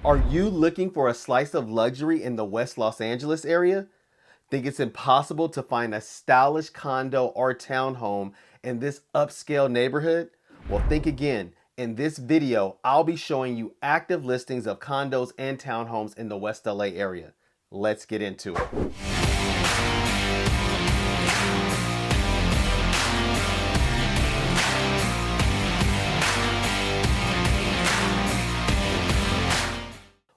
Are you looking for a slice of luxury in the West Los Angeles area? Think it's impossible to find a stylish condo or townhome in this upscale neighborhood? Well, think again. In this video, I'll be showing you active listings of condos and townhomes in the West LA area. Let's get into it.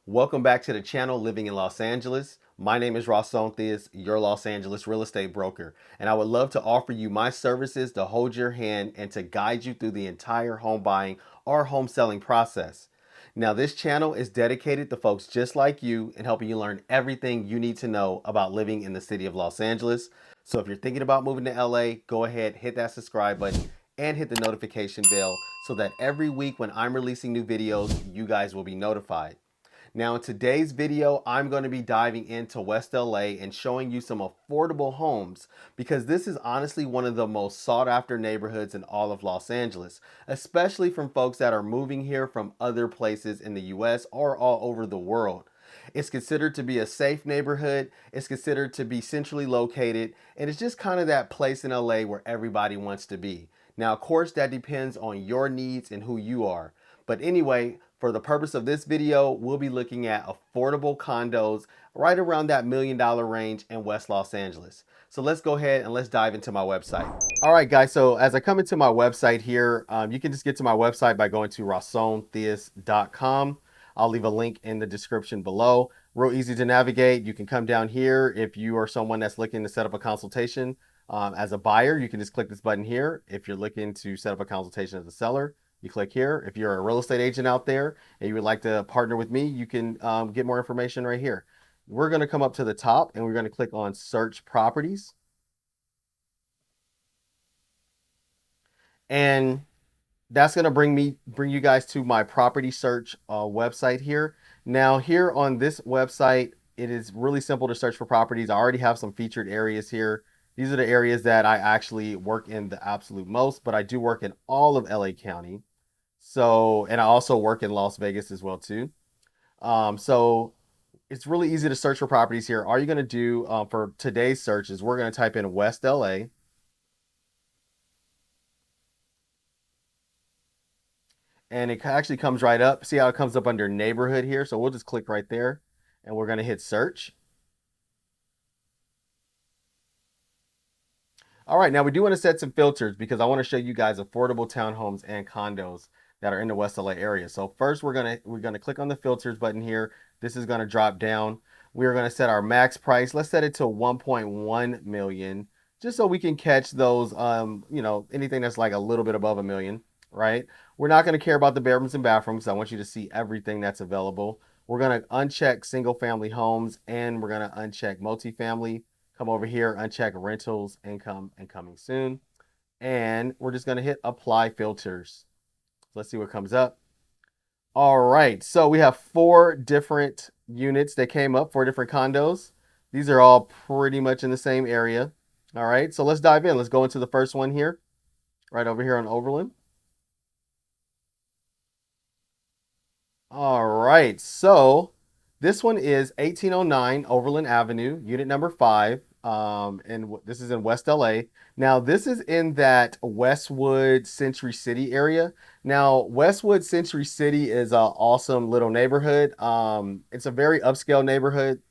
Welcome back to the channel, Living in Los Angeles. My name is Theus, your Los Angeles real estate broker, and I would love to offer you my services to hold your hand and to guide you through the entire home buying or home selling process. Now, this channel is dedicated to folks just like you and helping you learn everything you need to know about living in the city of Los Angeles. So if you're thinking about moving to LA, go ahead, hit that subscribe button and hit the notification bell so that every week when I'm releasing new videos, you guys will be notified. Now in today's video, I'm going to be diving into West LA and showing you some affordable homes because this is honestly one of the most sought after neighborhoods in all of Los Angeles, especially from folks that are moving here from other places in the US or all over the world. It's considered to be a safe neighborhood, it's considered to be centrally located, and it's just kind of that place in LA where everybody wants to be. Now, of course, that depends on your needs and who you are. But anyway, for the purpose of this video, we'll be looking at affordable condos right around that $1 million range in West Los Angeles. So let's go ahead and let's dive into my website. All right, guys, so as I come into my website here, you can just get to my website by going to rasontheus.com. I'll leave a link in the description below. Real easy to navigate. You can come down here if you are someone that's looking to set up a consultation. As a buyer, you can just click this button here. If you're looking to set up a consultation as a seller, you click here. If you're a real estate agent out there and you would like to partner with me, you can get more information right here. We're going to come up to the top and we're going to click on search properties. And that's going to bring you guys to my property search website here. Now here on this website, it is really simple to search for properties. I already have some featured areas here. These are the areas that I actually work in the absolute most, but I do work in all of LA County. So, and I also work in Las Vegas as well too. So it's really easy to search for properties here. All you're going to do for today's search is we're going to type in West LA. And it actually comes right up. See how it comes up under neighborhood here? So we'll just click right there and we're going to hit search. All right, now we do want to set some filters because I want to show you guys affordable townhomes and condos that are in the West LA area. So first we're gonna click on the filters button here. This is gonna drop down. We're gonna set our max price. Let's set it to 1.1 million, just so we can catch those anything that's like a little bit above a million, right? We're not gonna care about the bedrooms and bathrooms. I want you to see everything that's available. We're gonna uncheck single family homes and we're gonna uncheck multifamily. Come over here, uncheck rentals, income, and coming soon. And we're just gonna hit apply filters. Let's see what comes up. All right, so we have 4 different units that came up, 4 different condos. These are all pretty much in the same area. All right, so let's dive in. Let's go into the first one here, right over here on Overland. All right, so this one is 1809 Overland Avenue, unit number 5. And this is in West LA. Now, this is in that Westwood Century City area. Now, Westwood Century City is an awesome little neighborhood. It's a very upscale neighborhood.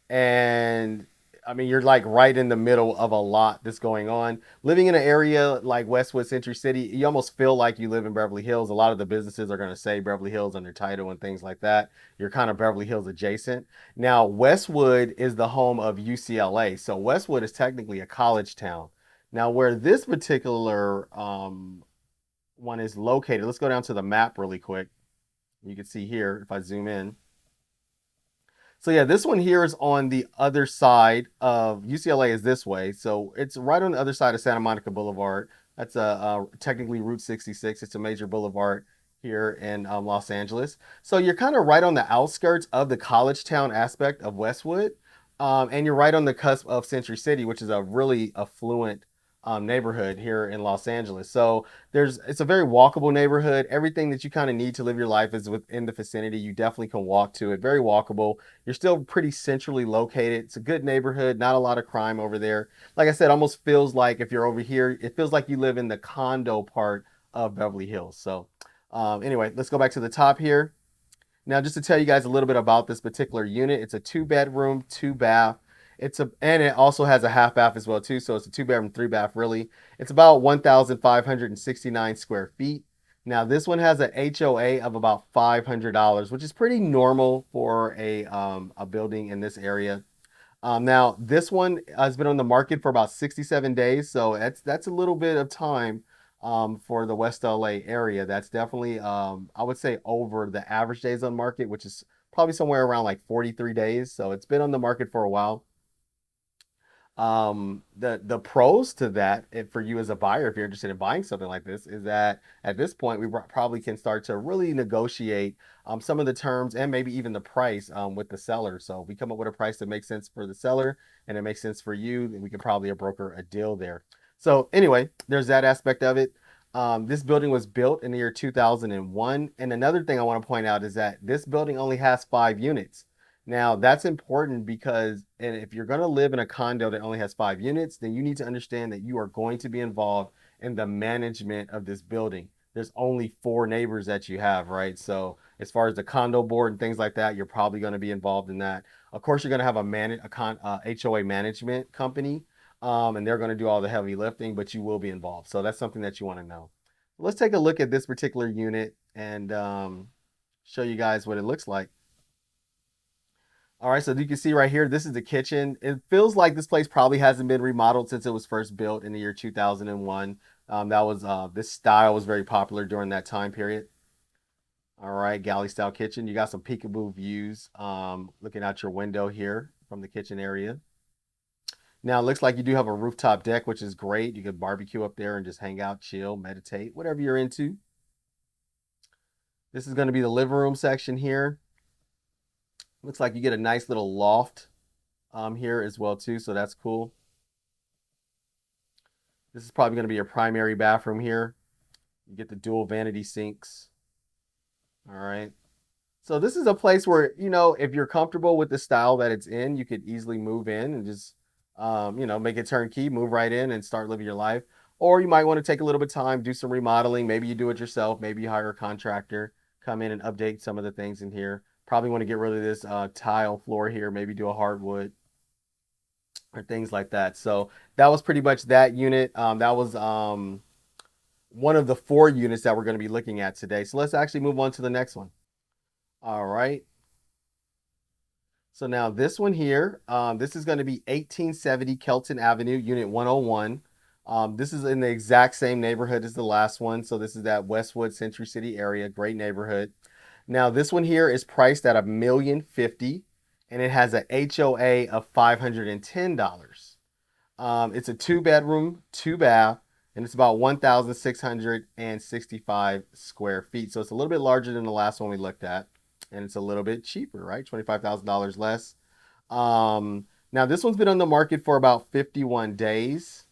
And I mean, you're like right in the middle of a lot that's going on. Living in an area like Westwood Century City, you almost feel like you live in Beverly Hills. A lot of the businesses are going to say Beverly Hills on their title and things like that. You're kind of Beverly Hills adjacent. Now, Westwood is the home of UCLA. So Westwood is technically a college town. Now, where this particular one is located, let's go down to the map really quick. You can see here, if I zoom in. So yeah, this one here is on the other side of UCLA is this way. So it's right on the other side of Santa Monica Boulevard. That's technically Route 66. It's a major boulevard here in Los Angeles. So you're kind of right on the outskirts of the college town aspect of Westwood. And you're right on the cusp of Century City, which is a really affluent neighborhood here in Los Angeles. So it's a very walkable neighborhood. Everything that you kind of need to live your life is within the vicinity. You definitely can walk to it. Very walkable. You're still pretty centrally located. It's a good neighborhood. Not a lot of crime over there. Like I said, almost feels like if you're over here, it feels like you live in the condo part of Beverly Hills. So anyway, let's go back to the top here. Now, just to tell you guys a little bit about this particular unit, it's a 2 bedroom, 2 bath. And it also has a half bath as well too. So it's a 2 bedroom, 3 bath really. It's about 1,569 square feet. Now this one has an HOA of about $500, which is pretty normal for a building in this area. Now this one has been on the market for about 67 days, so that's a little bit of time for the West LA area. That's definitely I would say over the average days on market, which is probably somewhere around like 43 days. So it's been on the market for a while. The pros to that, if for you as a buyer, if you're interested in buying something like this, is that at this point we probably can start to really negotiate some of the terms and maybe even the price with the seller. So we come up with a price that makes sense for the seller and it makes sense for you, then we can probably broker a deal there. So anyway, there's that aspect of it. This building was built in the year 2001, and another thing I want to point out is that this building only has 5 units. Now, that's important because and if you're going to live in a condo that only has 5 units, then you need to understand that you are going to be involved in the management of this building. There's only 4 neighbors that you have, right? So, as far as the condo board and things like that, you're probably going to be involved in that. Of course, you're going to have HOA management company, and they're going to do all the heavy lifting, but you will be involved. So, that's something that you want to know. Let's take a look at this particular unit and show you guys what it looks like. All right, so you can see right here, this is the kitchen. It feels like this place probably hasn't been remodeled since it was first built in the year 2001. This style was very popular during that time period. All right, galley style kitchen. You got some peekaboo views looking out your window here from the kitchen area. Now it looks like you do have a rooftop deck, which is great. You could barbecue up there and just hang out, chill, meditate, whatever you're into. This is going to be the living room section here. Looks like you get a nice little loft here as well too, so that's cool. This is probably going to be your primary bathroom here. You get the dual vanity sinks. All right. So this is a place where, if you're comfortable with the style that it's in, you could easily move in and just, make it turnkey, move right in and start living your life. Or you might want to take a little bit of time, do some remodeling. Maybe you do it yourself. Maybe you hire a contractor, come in and update some of the things in here. Probably want to get rid of this tile floor here, maybe do a hardwood or things like that. So that was pretty much that unit. That was one of the 4 units that we're going to be looking at today. So let's actually move on to the next one. All right. So now this one here, this is going to be 1870 Kelton Avenue, Unit 101. This is in the exact same neighborhood as the last one. So this is that Westwood Century City area, great neighborhood. Now this one here is priced at $1,050,000 and it has a HOA of $510. It's a 2 bedroom, 2 bath, and it's about 1,665 square feet. So it's a little bit larger than the last one we looked at, and it's a little bit cheaper, right? $25,000 less. Now this one's been on the market for about 51 days.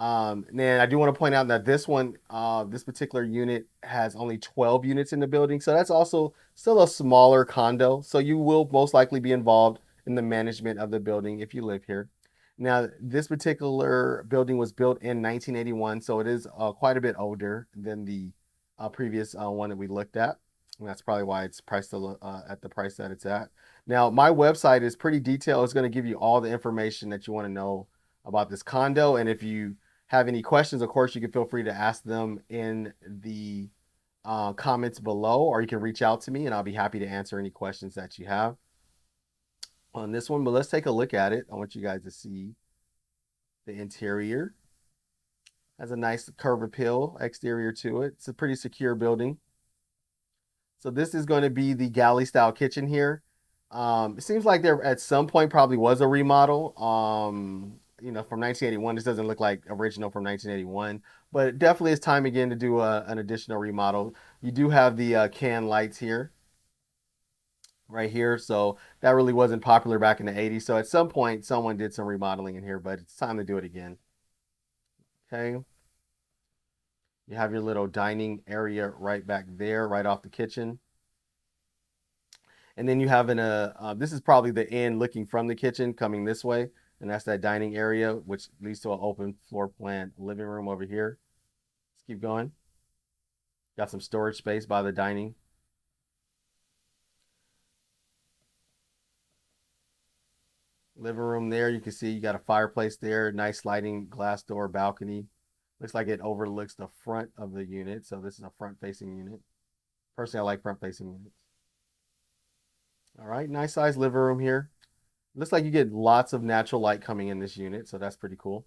And I do want to point out that this particular unit has only 12 units in the building. So that's also still a smaller condo. So you will most likely be involved in the management of the building if you live here. Now, this particular building was built in 1981, so it is quite a bit older than the previous one that we looked at. And that's probably why it's priced at the price that it's at. Now, my website is pretty detailed. It's going to give you all the information that you want to know about this condo. And if you have any questions, of course, you can feel free to ask them in the comments below, or you can reach out to me and I'll be happy to answer any questions that you have on this one. But let's take a look at it. I want you guys to see the interior. Has a nice curb appeal exterior to it. It's a pretty secure building. So this is going to be the galley style kitchen here. It seems like there at some point probably was a remodel. From 1981. This doesn't look like original from 1981, but it definitely is time again to do an additional remodel. You do have the can lights here, right here. So that really wasn't popular back in the 80s. So at some point, someone did some remodeling in here, but it's time to do it again. Okay. You have your little dining area right back there, right off the kitchen. And then you have this is probably the end looking from the kitchen coming this way. And that's that dining area, which leads to an open floor plan living room over here. Let's keep going. Got some storage space by the dining. Living room there. You can see you got a fireplace there, nice sliding glass door balcony. Looks like it overlooks the front of the unit. So this is a front facing unit. Personally, I like front facing units. All right, nice size living room here. Looks like you get lots of natural light coming in this unit, so that's pretty cool.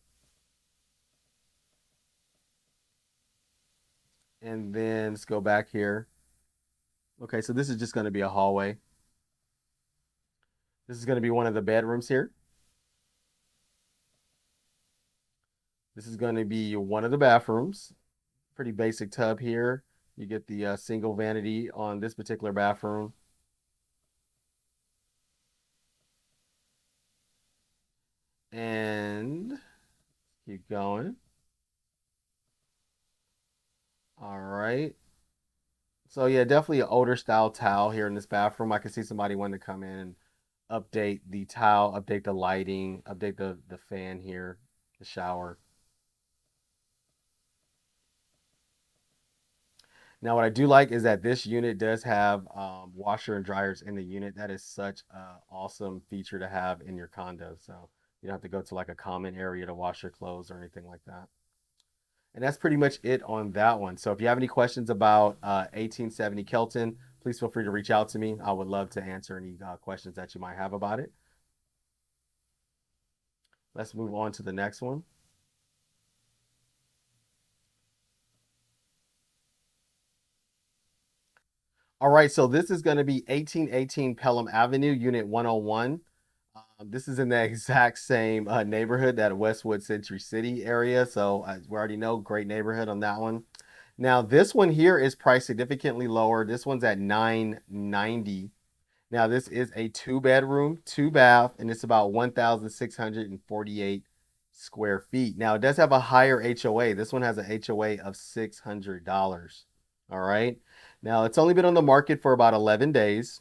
And then let's go back here. Okay, so this is just going to be a hallway. This is going to be one of the bedrooms here. This is going to be one of the bathrooms. Pretty basic tub here. You get the single vanity on this particular bathroom. And keep going. All right. So yeah, definitely an older style towel here in this bathroom. I can see somebody wanting to come in and update the towel, update the lighting, update the fan here, the shower. Now, what I do like is that this unit does have washer and dryers in the unit. That is such an awesome feature to have in your condo. So you don't have to go to like a common area to wash your clothes or anything like that. And that's pretty much it on that one. So if you have any questions about 1870 Kelton, please feel free to reach out to me. I would love to answer any questions that you might have about it. Let's move on to the next one. All right, so this is going to be 1818 Pelham Avenue, Unit 101. This is in the exact same neighborhood, that Westwood Century City area. So we already know, great neighborhood on that one. Now, this one here is priced significantly lower. This one's at $990. Now, this is a two bedroom, two bath, and it's about 1,648 square feet. Now, it does have a higher HOA. This one has a HOA of $600. All right. Now, it's only been on the market for about 11 days.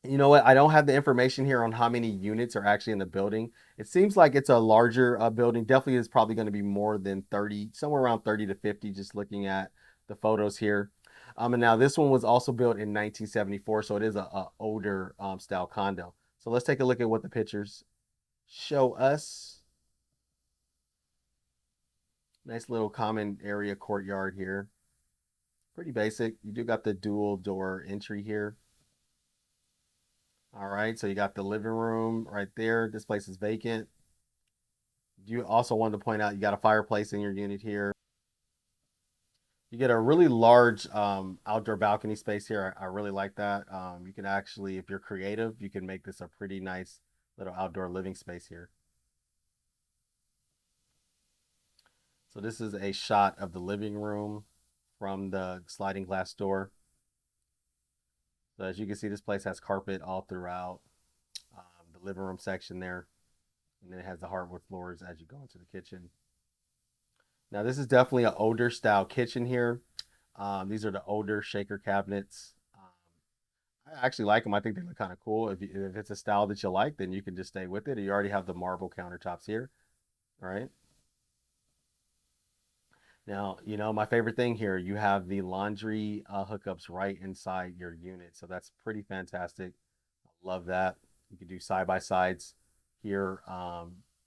You know what? I don't have the information here on how many units are actually in the building. It seems like it's a larger building. Definitely is probably going to be more than 30, somewhere around 30 to 50, just looking at the photos here. And now this one was also built in 1974, so it is a older style condo. So let's take a look at what the pictures show us. Nice little common area courtyard here. Pretty basic. You do got the dual door entry here. All right, so you got the living room right there. This place is vacant. You also wanted to point out you got a fireplace in your unit here. You get a really large outdoor balcony space here. I really like that. You can actually, if you're creative, you can make this a pretty nice little outdoor living space here. So this is a shot of the living room from the sliding glass door. So as you can see, this place has carpet all throughout the living room section there. And then it has the hardwood floors as you go into the kitchen. Now this is definitely an older style kitchen here. These are the older shaker cabinets. I actually like them. I think they look kind of cool. If it's a style that you like, then you can just stay with it. You already have the marble countertops here. All right. Now, you know, my favorite thing here, you have the laundry hookups right inside your unit. So that's pretty fantastic. Love that. You can do side by sides here.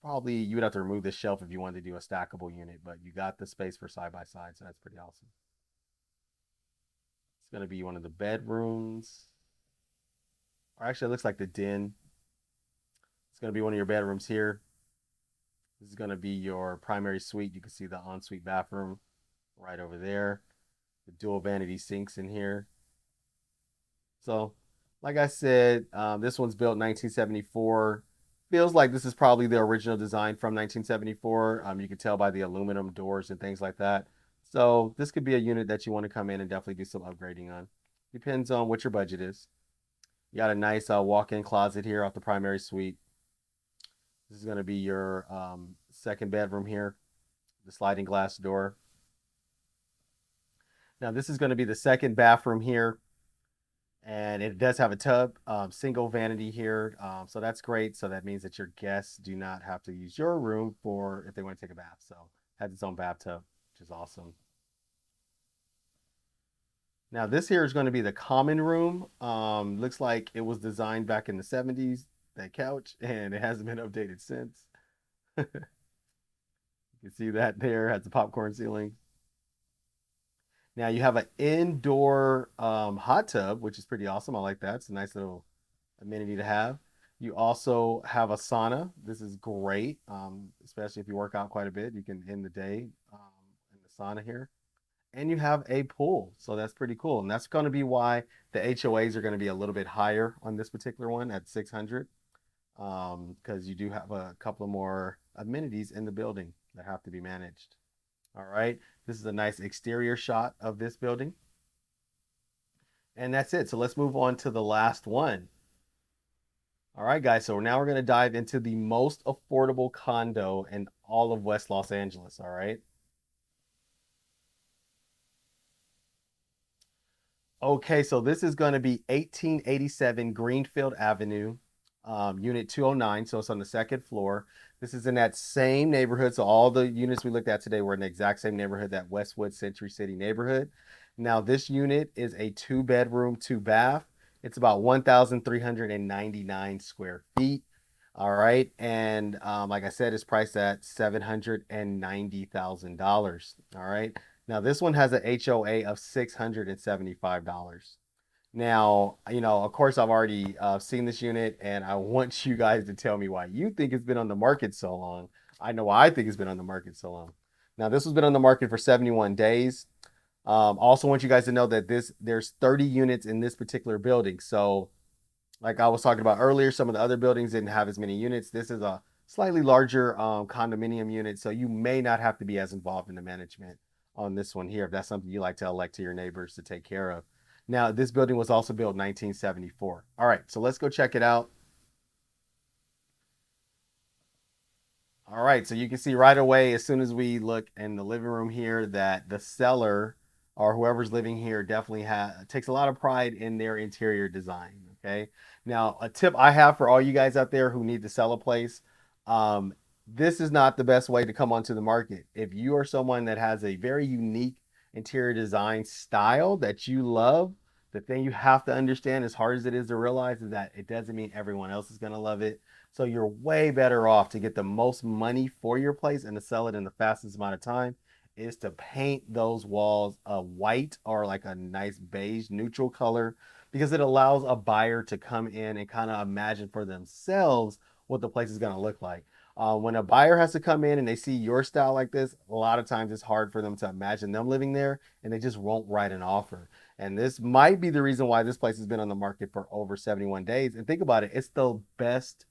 Probably you would have to remove the shelf if you wanted to do a stackable unit, but you got the space for side by side. So that's pretty awesome. It's going to be one of the bedrooms. Or actually, it looks like the den. It's going to be one of your bedrooms here. This is going to be your primary suite. You can see the ensuite bathroom right over there. The dual vanity sinks in here. So, like I said, this one's built 1974. Feels like this is probably the original design from 1974. You can tell by the aluminum doors and things like that. So this could be a unit that you want to come in and definitely do some upgrading on. Depends on what your budget is. You got a nice walk-in closet here off the primary suite. This is going to be your second bedroom here. the sliding glass door. Now this is going to be the second bathroom here, and it does have a tub, single vanity here, so that's great. So that means that your guests do not have to use your room for if they want to take a bath. So it has its own bathtub, which is awesome. Now this here is going to be the common room. Looks like it was designed back in the 70s, that couch, and it hasn't been updated since. You can see that there has the popcorn ceiling. Now you have an indoor hot tub, which is pretty awesome. I like that. It's a nice little amenity to have. You also have a sauna. This is great, especially if you work out quite a bit. You can end the day in the sauna here. And you have a pool, so that's pretty cool. And that's going to be why the HOAs are going to be a little bit higher on this particular one at 600, because you do have a couple of more amenities in the building that have to be managed. All right, this is a nice exterior shot of this building. And that's it. So let's move on to the last one. All right, guys. So now we're going to dive into the most affordable condo in all of West Los Angeles. All right. Okay, so this is going to be 1887 Greenfield Avenue, Unit 209. So it's on the second floor. This is in that same neighborhood. So all the units we looked at today were in the exact same neighborhood, that Westwood Century City neighborhood. Now, this unit is a two-bedroom, two-bath. It's about 1,399 square feet. All right. And like I said, it's priced at $790,000. All right. Now, this one has an HOA of $675. Now, of course, I've already seen this unit, and I want you guys to tell me why you think it's been on the market so long. I know why I think it's been on the market so long. Now, this has been on the market for 71 days. Also want you guys to know that there's 30 units in this particular building. So like I was talking about earlier, some of the other buildings didn't have as many units. This is a slightly larger condominium unit, so you may not have to be as involved in the management on this one here if that's something you like to elect to your neighbors to take care of. Now, this building was also built in 1974. All right, so let's go check it out. All right, so you can see right away as soon as we look in the living room here that the seller or whoever's living here definitely takes a lot of pride in their interior design. Okay, now a tip I have for all you guys out there who need to sell a place, um, this is not the best way to come onto the market. If you are someone that has a very unique interior design style that you love, the thing you have to understand, as hard as it is to realize, is that it doesn't mean everyone else is going to love it. So you're way better off to get the most money for your place and to sell it in the fastest amount of time is to paint those walls a white or like a nice beige neutral color, because it allows a buyer to come in and kind of imagine for themselves what the place is going to look like. When a buyer has to come in and they see your style like this, a lot of times it's hard for them to imagine them living there, and they just won't write an offer. And this might be the reason why this place has been on the market for over 71 days. And think about it, it's the best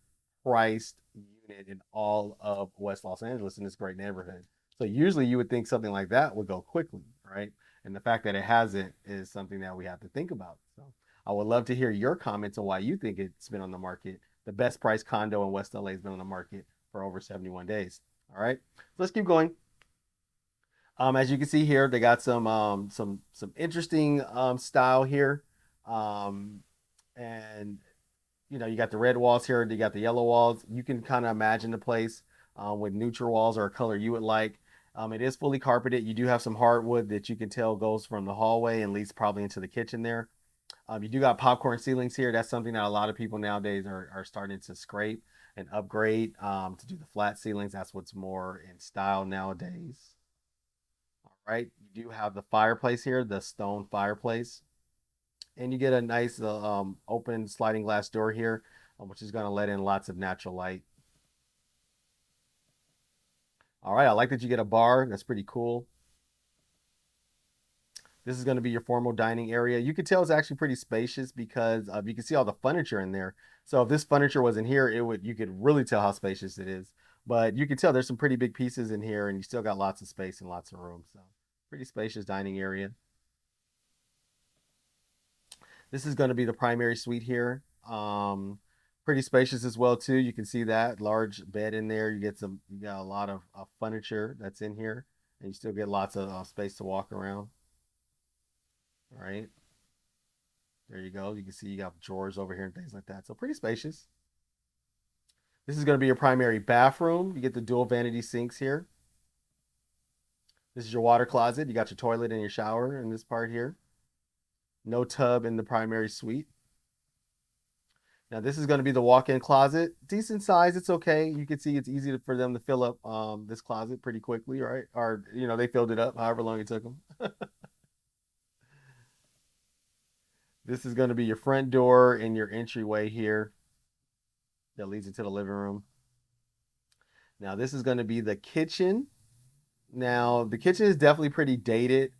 priced unit in all of West Los Angeles in this great neighborhood. So usually you would think something like that would go quickly, right? And the fact that it hasn't is something that we have to think about. So I would love to hear your comments on why you think it's been on the market. The best price condo in West LA has been on the market for over 71 days. All right, so let's keep going. As you can see here, they got some interesting style here, um, and you got the red walls here, you got the yellow walls. You can kind of imagine the place with neutral walls or a color you would like. It is fully carpeted. You do have some hardwood that you can tell goes from the hallway and leads probably into the kitchen there. You do got popcorn ceilings here. That's something that a lot of people nowadays are starting to scrape and upgrade to do the flat ceilings. That's what's more in style nowadays. All right. You do have the fireplace here, the stone fireplace. And you get a nice open sliding glass door here, which is going to let in lots of natural light. All right, I like that you get a bar. That's pretty cool. This is going to be your formal dining area. You can tell it's actually pretty spacious because you can see all the furniture in there. So if this furniture was in here, you could really tell how spacious it is. But you can tell there's some pretty big pieces in here, and you still got lots of space and lots of room. So pretty spacious dining area. This is going to be the primary suite here. Pretty spacious as well too. You can see that large bed in there. You got a lot of furniture that's in here, and you still get lots of space to walk around. All right, there you go. You can see you got drawers over here and things like that. So pretty spacious. This is going to be your primary bathroom. You get the dual vanity sinks here. This is your water closet. You got your toilet and your shower in this part here. No tub in the primary suite. Now this is going to be the walk-in closet. Decent size. It's okay. You can see it's easy for them to fill up this closet pretty quickly, right? Or they filled it up however long it took them. This is going to be your front door and your entryway here that leads into the living room. Now this is going to be the kitchen. Now the kitchen is definitely pretty dated.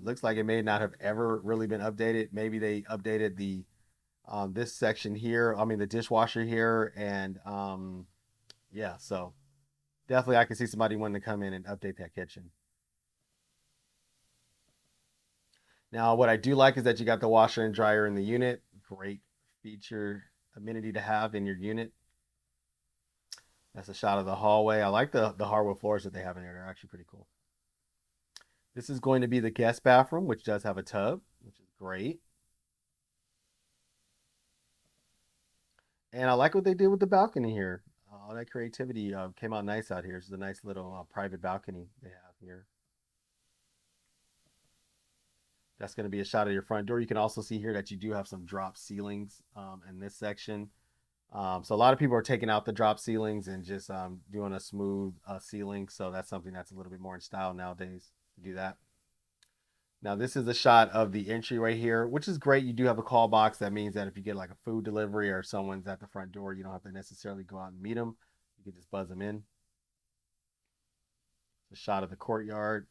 Looks like it may not have ever really been updated. Maybe they updated the this section here. I mean the dishwasher here, and yeah. So definitely I can see somebody wanting to come in and update that kitchen. Now what I do like is that you got the washer and dryer in the unit. Great feature, amenity to have in your unit. That's a shot of the hallway. I like the hardwood floors that they have in here. They're actually pretty cool. This is going to be the guest bathroom, which does have a tub, which is great. And I like what they did with the balcony here. All that creativity came out nice out here. This is a nice little private balcony they have here. That's going to be a shot of your front door. You can also see here that you do have some drop ceilings in this section. So a lot of people are taking out the drop ceilings and just doing a smooth ceiling. So that's something that's a little bit more in style nowadays to do that. Now this is a shot of the entry right here, which is great. You do have a call box. That means that if you get like a food delivery or someone's at the front door, you don't have to necessarily go out and meet them. You can just buzz them in. A shot of the courtyard.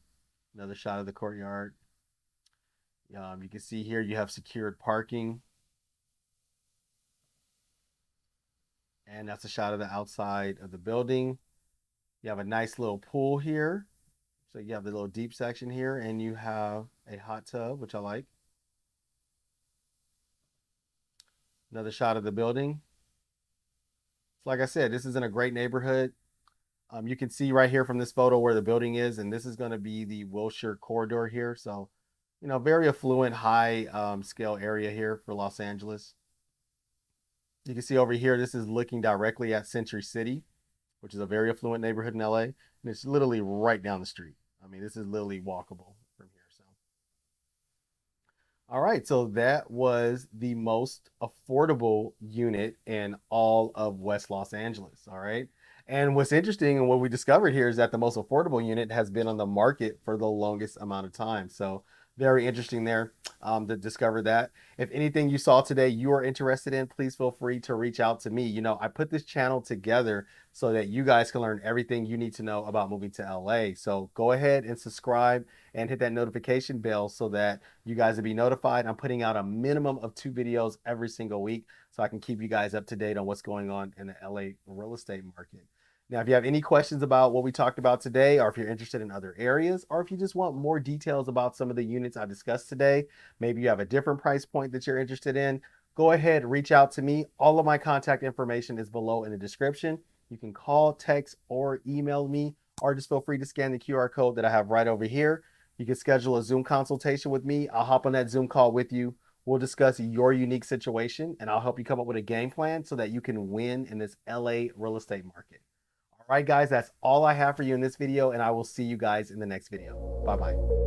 Another shot of the courtyard. You can see here you have secured parking. And that's a shot of the outside of the building. You have a nice little pool here. So you have the little deep section here, and you have a hot tub, which I like. Another shot of the building. Like I said, this is in a great neighborhood. You can see right here from this photo where the building is, and this is going to be the Wilshire corridor here. So, very affluent, high scale area here for Los Angeles. You can see over here, this is looking directly at Century City, which is a very affluent neighborhood in LA. And it's literally right down the street. I mean, this is literally walkable from here. So, all right. So that was the most affordable unit in all of West Los Angeles. All right. And what's interesting and what we discovered here is that the most affordable unit has been on the market for the longest amount of time. So very interesting there to discover that. If anything you saw today you are interested in, please feel free to reach out to me. I put this channel together so that you guys can learn everything you need to know about moving to LA. So go ahead and subscribe and hit that notification bell so that you guys will be notified. I'm putting out a minimum of 2 videos every single week so I can keep you guys up to date on what's going on in the LA real estate market. Now, if you have any questions about what we talked about today, or if you're interested in other areas, or if you just want more details about some of the units I discussed today, maybe you have a different price point that you're interested in, go ahead, reach out to me. All of my contact information is below in the description. You can call, text, or email me, or just feel free to scan the QR code that I have right over here. You can schedule a Zoom consultation with me. I'll hop on that Zoom call with you. We'll discuss your unique situation, and I'll help you come up with a game plan so that you can win in this LA real estate market. All right, guys, that's all I have for you in this video, and I will see you guys in the next video. Bye-bye.